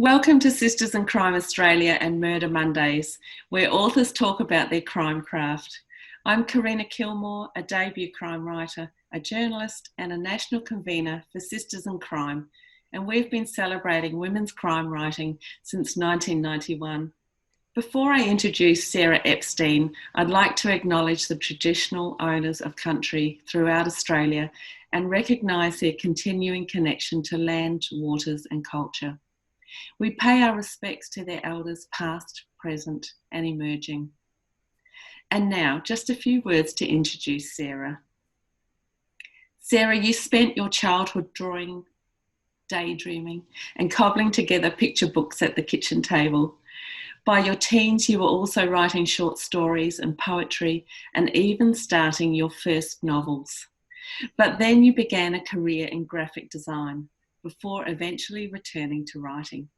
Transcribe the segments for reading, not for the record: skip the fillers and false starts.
Welcome to Sisters in Crime Australia and Murder Mondays, where authors talk about their crime craft. I'm Karina Kilmore, a debut crime writer, a journalist and a national convener for Sisters in Crime, and we've been celebrating women's crime writing since 1991. Before I introduce Sarah Epstein, I'd like to acknowledge the traditional owners of country throughout Australia and recognise their continuing connection to land, waters and culture. We pay our respects to their elders past, present and emerging. And now, just a few words to introduce Sarah. Sarah, you spent your childhood drawing, daydreaming and cobbling together picture books at the kitchen table. By your teens, you were also writing short stories and poetry and even starting your first novels. But then you began a career in graphic design before eventually returning to writing.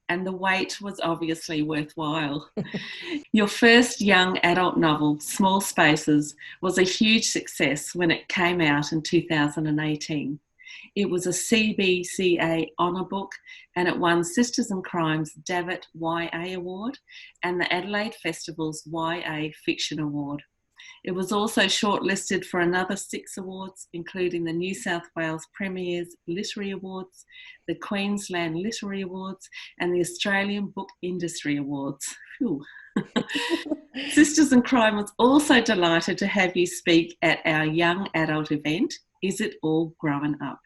And the wait was obviously worthwhile. Your first young adult novel, Small Spaces, was a huge success when it came out in 2018. It was a CBCA honour book and it won Sisters in Crime's Davitt YA Award and the Adelaide Festival's YA Fiction Award. It was also shortlisted for another 6 awards, including the New South Wales Premier's Literary Awards, the Queensland Literary Awards, and the Australian Book Industry Awards. Sisters in Crime was also delighted to have you speak at our young adult event, Is It All Growing Up?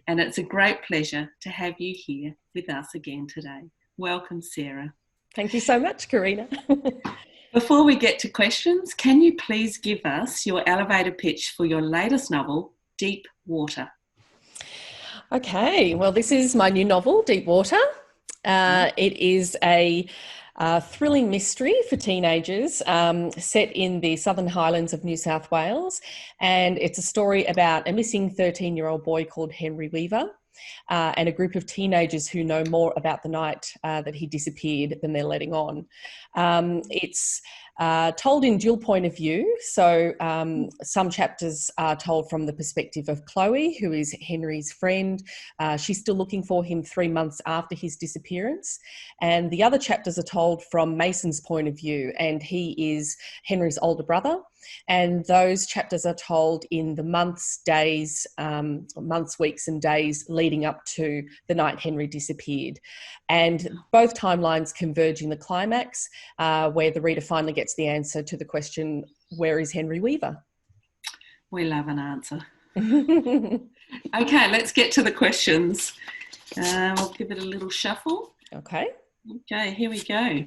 And it's a great pleasure to have you here with us again today. Welcome, Sarah. Thank you so much, Karina. Before we get to questions, can you please give us your elevator pitch for your latest novel, Deep Water? Okay, well, this is my new novel, Deep Water. It is a thrilling mystery for teenagers set in the Southern Highlands of New South Wales. And it's a story about a missing 13-year-old boy called Henry Weaver. And a group of teenagers who know more about the night that he disappeared than they're letting on. It's told in dual point of view. So some chapters are told from the perspective of Chloe, who is Henry's friend. She's still looking for him 3 months after his disappearance. And the other chapters are told from Mason's point of view, and he is Henry's older brother. And those chapters are told in the months, weeks and days leading up to the night Henry disappeared. And both timelines converge in the climax, where the reader finally gets the answer to the question, where is Henry Weaver? We love an answer. Okay, let's get to the questions. We'll give it a little shuffle. Okay, here we go.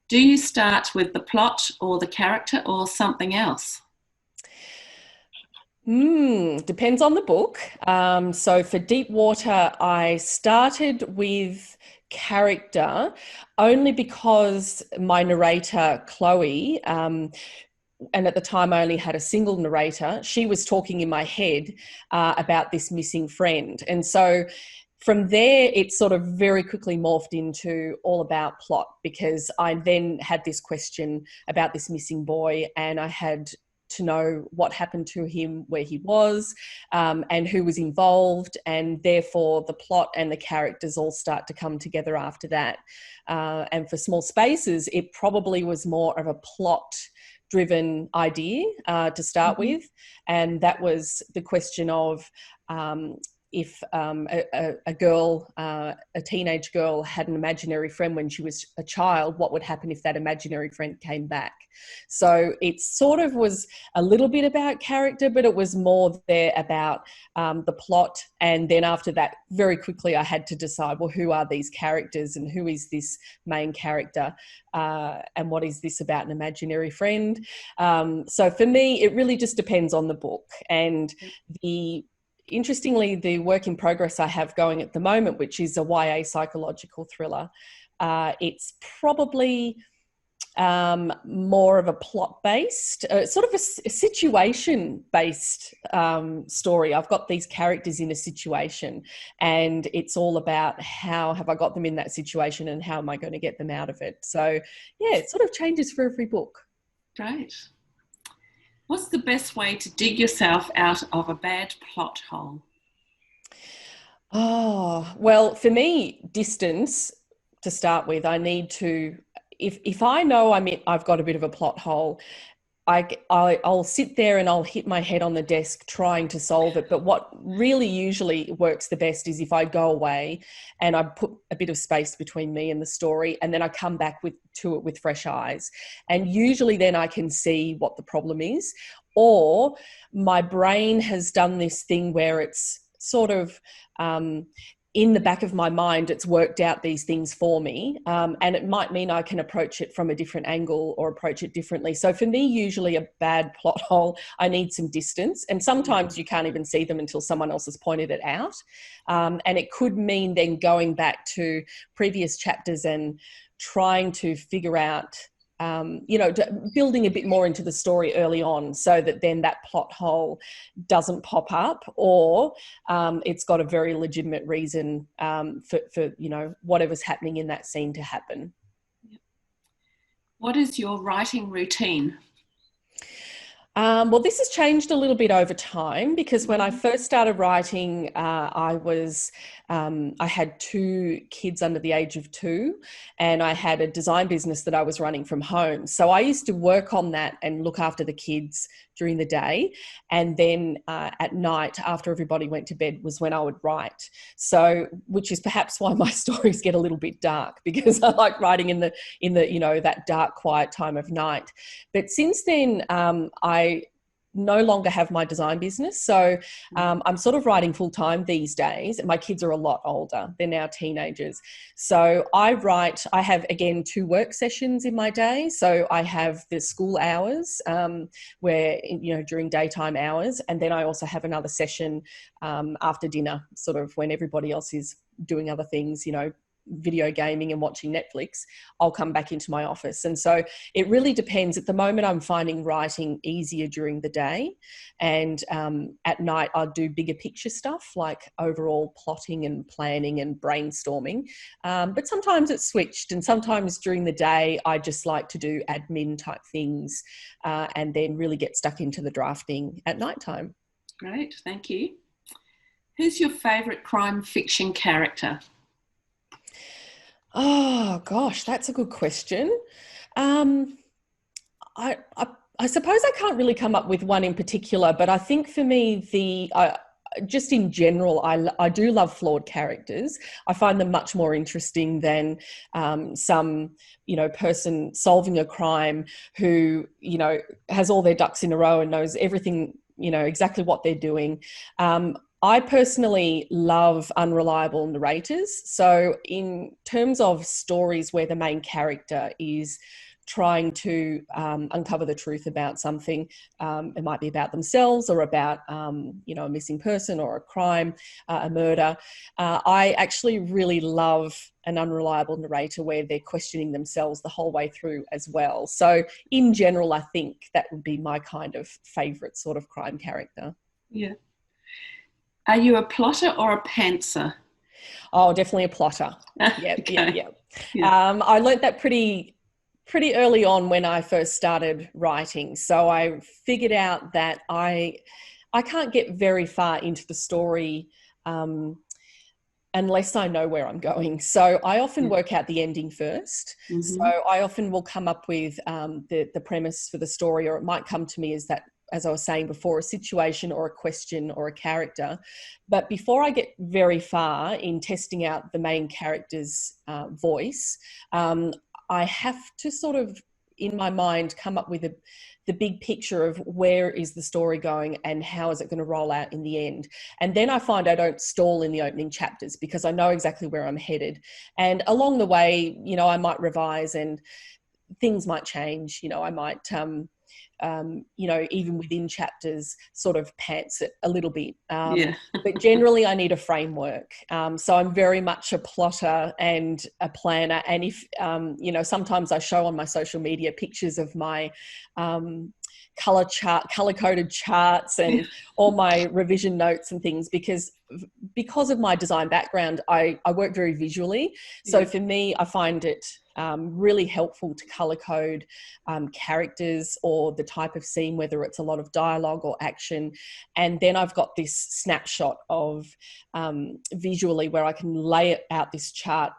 Do you start with the plot or the character or something else? Depends on the book. So for Deep Water, I started with character only because my narrator, Chloe, and at the time I only had a single narrator, she was talking in my head about this missing friend. And so from there, it sort of very quickly morphed into all about plot, because I then had this question about this missing boy and I had to know what happened to him, where he was, and who was involved. And therefore, the plot and the characters all start to come together after that. And for Small Spaces, it probably was more of a plot-driven idea to start with. And that was the question of if a girl, a teenage girl, had an imaginary friend when she was a child, what would happen if that imaginary friend came back? So it sort of was a little bit about character, but it was more there about the plot. And then after that, very quickly, I had to decide, well, who are these characters and who is this main character? And what is this about an imaginary friend? So for me, it really just depends on the book. And interestingly, the work in progress I have going at the moment, which is a YA psychological thriller, it's probably more of a plot-based, sort of a situation-based story. I've got these characters in a situation and it's all about how have I got them in that situation and how am I going to get them out of it. So yeah, it sort of changes for every book. Great. What's the best way to dig yourself out of a bad plot hole? Oh, well, for me, distance to start with, I need to, if I know I've got a bit of a plot hole, I'll sit there and I'll hit my head on the desk trying to solve it. But what really usually works the best is if I go away and I put a bit of space between me and the story, and then I come back to it with fresh eyes. And usually then I can see what the problem is. Or my brain has done this thing where it's sort of in the back of my mind, it's worked out these things for me. And it might mean I can approach it from a different angle or approach it differently. So for me, usually a bad plot hole, I need some distance. And sometimes you can't even see them until someone else has pointed it out. And it could mean then going back to previous chapters and trying to figure out building a bit more into the story early on so that then that plot hole doesn't pop up, or it's got a very legitimate reason for whatever's happening in that scene to happen. What is your writing routine? Well, this has changed a little bit over time, because when I first started writing, I had 2 kids under the age of 2, and I had a design business that I was running from home. So I used to work on that and look after the kids during the day. And then at night, after everybody went to bed, was when I would write. So, which is perhaps why my stories get a little bit dark, because I like writing in the that dark, quiet time of night. But since then, I no longer have my design business. So I'm sort of writing full time these days. And my kids are a lot older. They're now teenagers. So I have, again, 2 work sessions in my day. So I have the school hours where, during daytime hours. And then I also have another session after dinner, sort of when everybody else is doing other things, video gaming and watching Netflix. I'll come back into my office. And so it really depends. At the moment, I'm finding writing easier during the day, and at night I'll do bigger picture stuff like overall plotting and planning and brainstorming. But sometimes it's switched, and sometimes during the day I just like to do admin type things and then really get stuck into the drafting at nighttime. Great, thank you. Who's your favourite crime fiction character? Oh gosh, that's a good question. I suppose I can't really come up with one in particular, but I think for me, just in general, I do love flawed characters. I find them much more interesting than some person solving a crime who has all their ducks in a row and knows everything, exactly what they're doing. I personally love unreliable narrators. So in terms of stories where the main character is trying to uncover the truth about something, it might be about themselves or about, a missing person or a crime, a murder. I actually really love an unreliable narrator where they're questioning themselves the whole way through as well. So in general, I think that would be my kind of favourite sort of crime character. Yeah. Are you a plotter or a pantser? Oh, definitely a plotter. Yeah, Okay. yeah. I learnt that pretty early on when I first started writing. So I figured out that I can't get very far into the story unless I know where I'm going. So I often work out the ending first. Mm-hmm. So I often will come up with the premise for the story, or it might come to me as I was saying before, a situation or a question or a character. But before I get very far in testing out the main character's voice, I have to sort of, in my mind, come up with the big picture of where is the story going and how is it going to roll out in the end. And then I find I don't stall in the opening chapters because I know exactly where I'm headed. And along the way, I might revise and things might change. I might... even within chapters, sort of pants it a little bit. But generally I need a framework. So I'm very much a plotter and a planner. And if, sometimes I show on my social media pictures of my color coded charts and all my revision notes and things, because of my design background, I work very visually. So for me, I find it really helpful to color code characters or the type of scene, whether it's a lot of dialogue or action. And then I've got this snapshot of visually where I can lay out this chart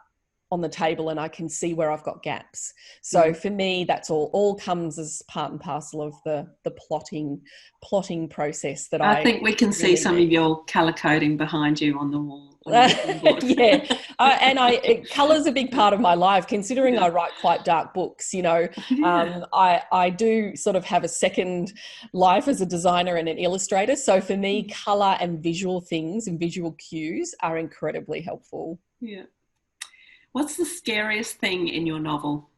on the table and I can see where I've got gaps. So for me, that's all comes as part and parcel of the plotting process that I think we can really see some of your colour coding behind you on the wall. Yeah, and colour's a big part of my life, considering I write quite dark books. I do sort of have a second life as a designer and an illustrator. So for me, colour and visual things and visual cues are incredibly helpful. Yeah. What's the scariest thing in your novel?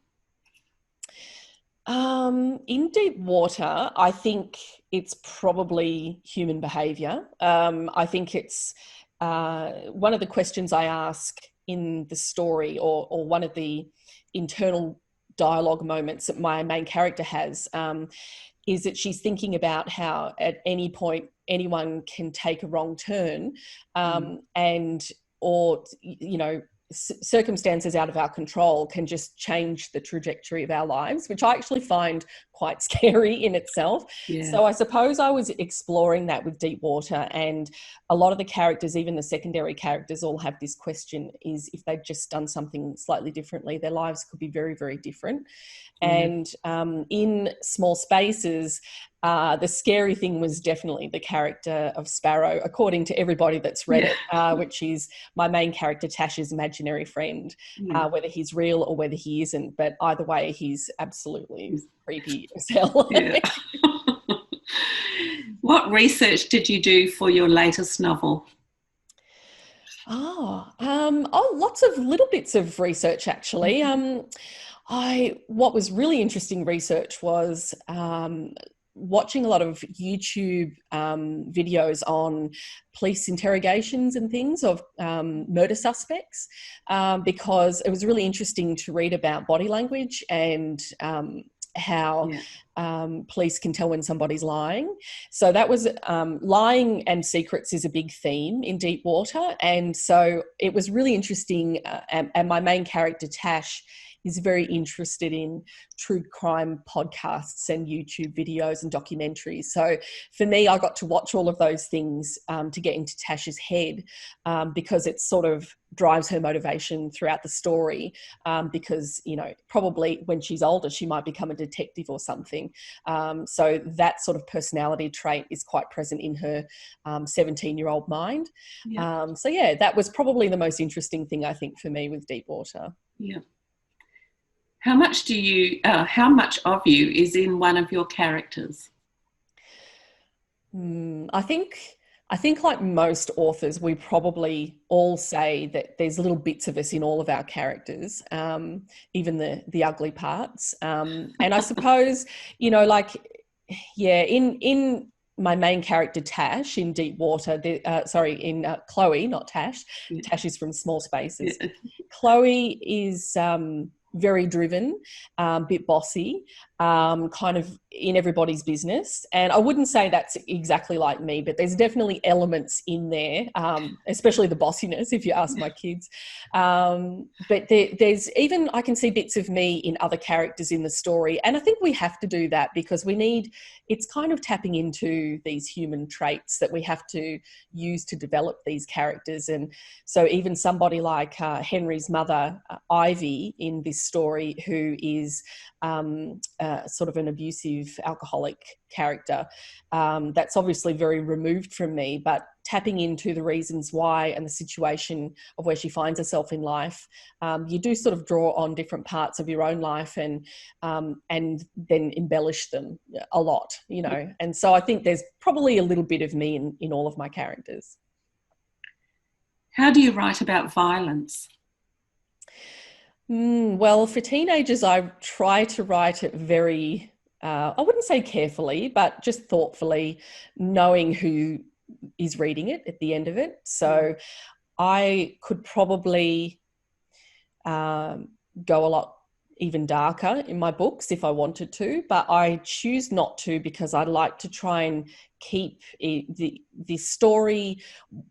In Deep Water, I think it's probably human behaviour. I think it's one of the questions I ask in the story, or one of the internal dialogue moments that my main character has, is that she's thinking about how at any point anyone can take a wrong turn, circumstances out of our control can just change the trajectory of our lives, which I actually find quite scary in itself. Yeah. So I suppose I was exploring that with Deep Water, and a lot of the characters, even the secondary characters, all have this question, is if they'd just done something slightly differently, their lives could be very, very different. And in Small Spaces, the scary thing was definitely the character of Sparrow, according to everybody that's read it, which is my main character, Tash's imaginary friend, whether he's real or whether he isn't. But either way, he's absolutely creepy as hell. Yeah. What research did you do for your latest novel? Lots of little bits of research, actually. What was really interesting research was watching a lot of YouTube videos on police interrogations and things of murder suspects, because it was really interesting to read about body language and how police can tell when somebody's lying. So that was lying and secrets is a big theme in Deep Water. And so it was really interesting. And my main character, Tash, is very interested in true crime podcasts and YouTube videos and documentaries. So for me, I got to watch all of those things to get into Tash's head, because it sort of drives her motivation throughout the story, because, probably when she's older, she might become a detective or something. So that sort of personality trait is quite present in her 17-year-old mind. Yeah. That was probably the most interesting thing, I think, for me with Deep Water. Yeah. How much of you is in one of your characters? I think like most authors, we probably all say that there's little bits of us in all of our characters, even the ugly parts. And I suppose, in my main character, Tash, in Deep Water, in Chloe, not Tash. Yeah. Tash is from Small Spaces. Yeah. Chloe is very driven, bit bossy, kind of in everybody's business. And I wouldn't say that's exactly like me, but there's definitely elements in there, especially the bossiness, if you ask my kids. But there's even, I can see bits of me in other characters in the story. And I think we have to do that because it's kind of tapping into these human traits that we have to use to develop these characters. And so even somebody like Henry's mother, Ivy, in this story, who is sort of an abusive alcoholic character, that's obviously very removed from me, but tapping into the reasons why and the situation of where she finds herself in life, you do sort of draw on different parts of your own life and then embellish them a lot, and so I think there's probably a little bit of me in all of my characters. How do you write about violence? Well, for teenagers, I try to write it very, I wouldn't say carefully, but just thoughtfully, knowing who is reading it at the end of it. So I could probably go a lot even darker in my books if I wanted to, but I choose not to because I like to try and keep the story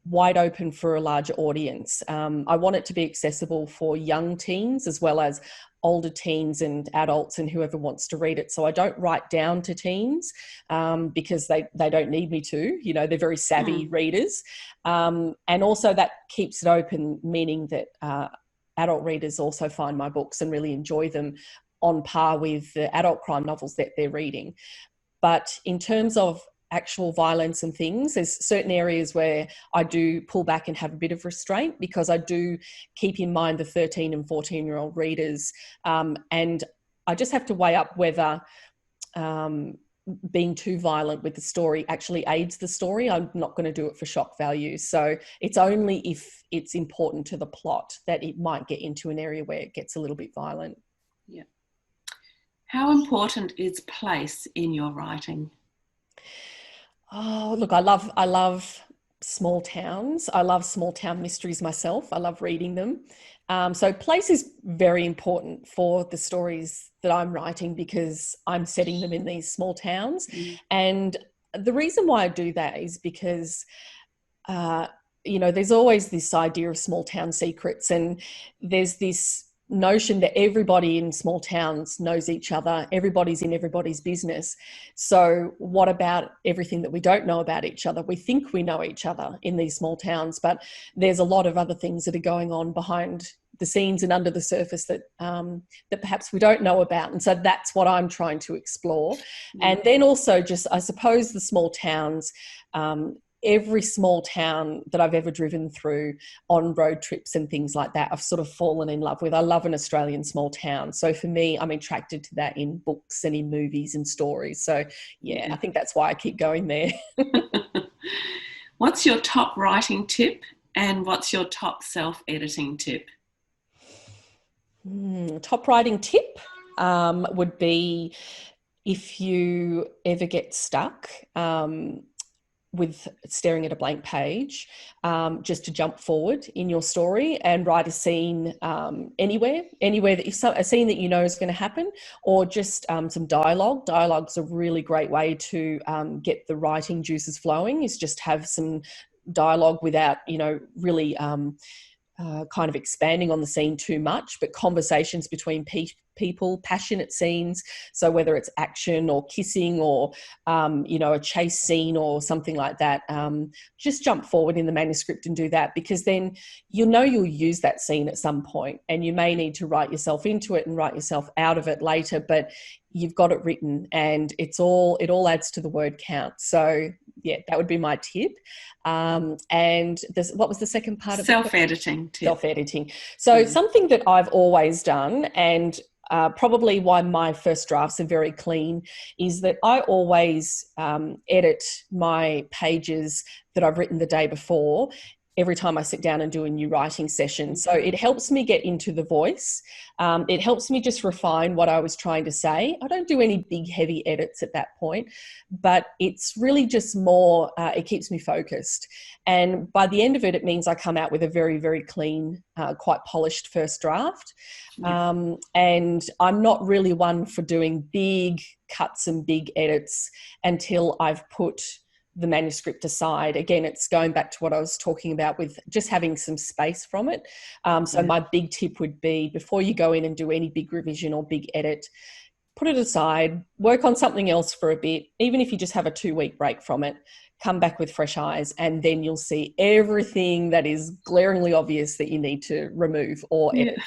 wide open for a larger audience. I want it to be accessible for young teens as well as older teens and adults and whoever wants to read it. So I don't write down to teens because they don't need me to. You know, they're very savvy readers. And also that keeps it open, meaning that adult readers also find my books and really enjoy them on par with the adult crime novels that they're reading. But in terms of actual violence and things, there's certain areas where I do pull back and have a bit of restraint because I do keep in mind the 13 and 14-year-old readers. And I just have to weigh up whether being too violent with the story actually aids the story. I'm not going to do it for shock value. So it's only if it's important to the plot that it might get into an area where it gets a little bit violent. Yeah. How important is place in your writing? Oh, look, I love small towns. I love small town mysteries myself. I love reading them. So place is very important for the stories that I'm writing because I'm setting them in these small towns. And the reason why I do that is because, you know, there's always this idea of small town secrets, and there's this notion that everybody in small towns knows each other, everybody's in everybody's business. So what about everything that we don't know about each other? We think we know each other in these small towns, but there's a lot of other things that are going on behind the scenes and under the surface that that perhaps we don't know about. And so that's what I'm trying to explore. And then also just, I suppose, the small towns, every small town that I've ever driven through on road trips and things like that, I've sort of fallen in love with. I love an Australian small town. So for me, I'm attracted to that in books and in movies and stories. So yeah, I think that's why I keep going there. What's your top writing tip and what's your top self-editing tip? Top writing tip would be, if you ever get stuck with staring at a blank page, just to jump forward in your story and write a scene anywhere that a scene that you know is going to happen, or just some dialogue. Dialogue's a really great way to get the writing juices flowing, is just have some dialogue without, you know, really kind of expanding on the scene too much, but conversations between people, passionate scenes. So whether it's action or kissing or, you know, a chase scene or something like that, just jump forward in the manuscript and do that, because then you'll know you'll use that scene at some point, and you may need to write yourself into it and write yourself out of it later, but you've got it written, and it all adds to the word count. So yeah, that would be my tip. And what was the second part of it? Self-editing tip. Self-editing. So something that I've always done, and probably why my first drafts are very clean, is that I always edit my pages that I've written the day before every time I sit down and do a new writing session. So it helps me get into the voice. It helps me just refine what I was trying to say. I don't do any big, heavy edits at that point, but it's really just more, it keeps me focused. And by the end of it, it means I come out with a very, very clean, quite polished first draft. And I'm not really one for doing big cuts and big edits until I've put the manuscript aside. Again, it's going back to what I was talking about with just having some space from it. So my big tip would be, before you go in and do any big revision or big edit, put it aside, work on something else for a bit. Even if you just have a 2-week break from it, come back with fresh eyes, and then you'll see everything that is glaringly obvious that you need to remove or edit.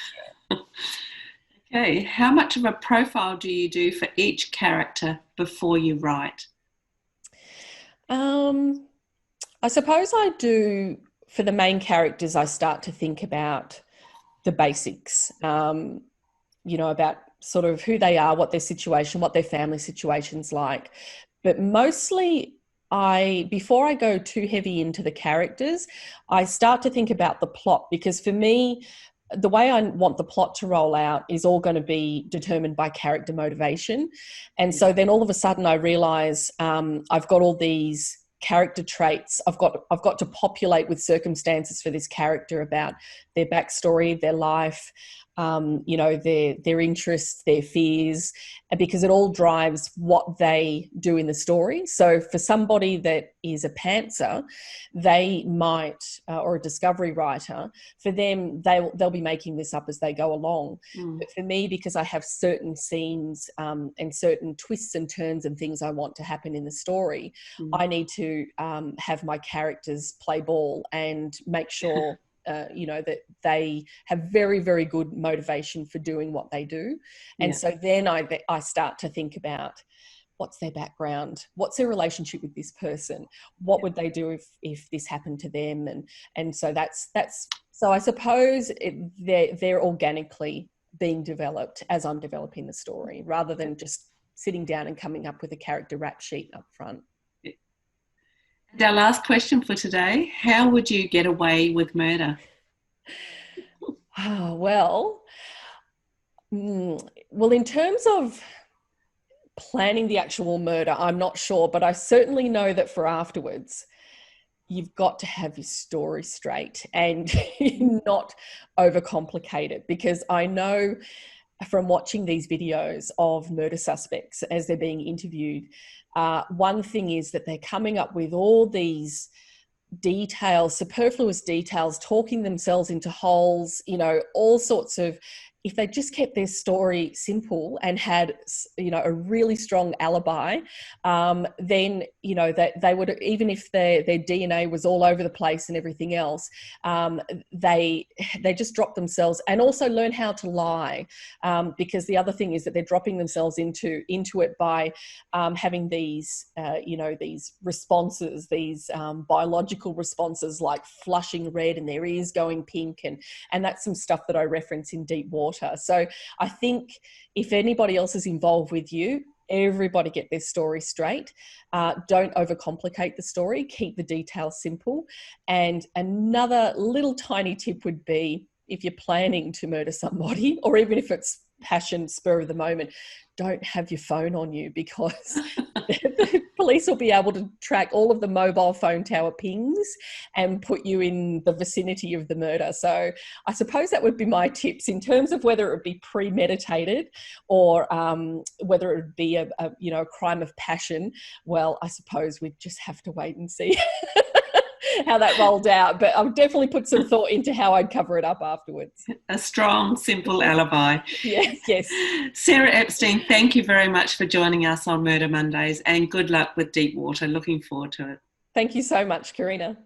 Okay, how much of a profile do you do for each character before you write? I suppose I do. For the main characters, I start to think about the basics, you know, about sort of who they are, what their situation, what their family situation's like. But mostly before I go too heavy into the characters, I start to think about the plot, because for me, the way I want the plot to roll out is all going to be determined by character motivation. And so then all of a sudden I realise I've got all these character traits. I've got to populate with circumstances for this character about their backstory, their life, you know, their interests, their fears, because it all drives what they do in the story. So for somebody that is a pantser, they might, or a discovery writer, for them, they'll be making this up as they go along. But for me, because I have certain scenes and certain twists and turns and things I want to happen in the story, I need to have my characters play ball and make sure you know, that they have very, very good motivation for doing what they do. And so then I start to think about, what's their background? What's their relationship with this person? What would they do if this happened to them? And so that's so I suppose they're organically being developed as I'm developing the story, rather than just sitting down and coming up with a character rap sheet up front. And our last question for today, how would you get away with murder? Oh, well, in terms of planning the actual murder, I'm not sure, but I certainly know that for afterwards, you've got to have your story straight and not overcomplicate it, because I know from watching these videos of murder suspects as they're being interviewed, one thing is that they're coming up with all these details, superfluous details, talking themselves into holes, you know, all sorts of. If they just kept their story simple and had, you know, a really strong alibi, then, you know, that they would, even if their DNA was all over the place and everything else, they just drop themselves, and also learn how to lie, because the other thing is that they're dropping themselves into it by having these, you know, these responses, these biological responses like flushing red and their ears going pink, and that's some stuff that I reference in Deep Water. So I think if anybody else is involved with you, everybody get their story straight. Don't overcomplicate the story. Keep the details simple. And another little tiny tip would be, if you're planning to murder somebody, or even if it's passion, spur of the moment, don't have your phone on you, because the police will be able to track all of the mobile phone tower pings and put you in the vicinity of the murder. So I suppose that would be my tips in terms of whether it would be premeditated or whether it would be a you know, a crime of passion. Well, I suppose we'd just have to wait and see how that rolled out, but I'll definitely put some thought into how I'd cover it up afterwards. A strong, simple alibi. Yes. Sarah Epstein, thank you very much for joining us on Murder Mondays, and good luck with Deep Water. Looking forward to it. Thank you so much, Karina.